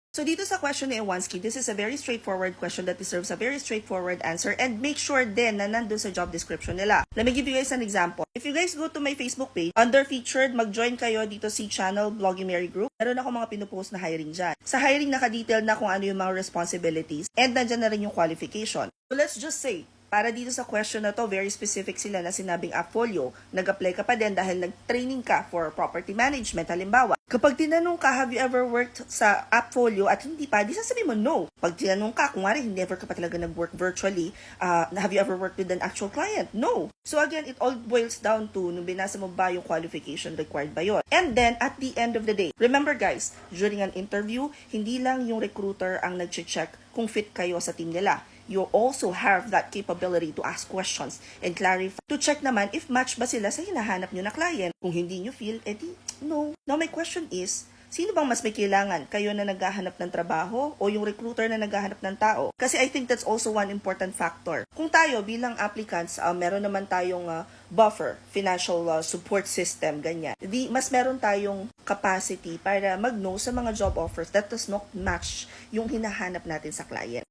So dito sa question ni Iwanski, this is a very straightforward question that deserves a very straightforward answer, and make sure din na nandun sa job description nila. Let me give you guys an example. If you guys go to my Facebook page, under featured, mag-join kayo dito si channel Blogging Mary Group. Meron ako mga pinupost na hiring dyan. Sa hiring naka-detail na kung ano yung mga responsibilities, and nandyan na rin yung qualification. So let's just say, para dito sa question na to, very specific sila na sinabing Appfolio. Nag-apply ka pa din dahil nag-training ka for property management. Halimbawa, kapag tinanong ka, have you ever worked sa Appfolio at hindi pa, di sasabihin mo no. Pag tinanong ka, kung nga rin, never ka pa talaga nag-work virtually, have you ever worked with an actual client? No. So again, it all boils down to, nung binasa mo ba yung qualification required ba yun? And then, at the end of the day, remember guys, during an interview, hindi lang yung recruiter ang nag-check kung fit kayo sa team nila. You also have that capability to ask questions and clarify. To check naman if match ba sila sa hinahanap nyo na client. Kung hindi nyo feel, edi no. Now my question is, sino bang mas may kailangan? Kayo na naghahanap ng trabaho o yung recruiter na naghahanap ng tao? Kasi I think that's also one important factor. Kung tayo bilang applicants, meron naman tayong buffer, financial support system, ganyan. Mas meron tayong capacity para mag-no sa mga job offers that does not match yung hinahanap natin sa client.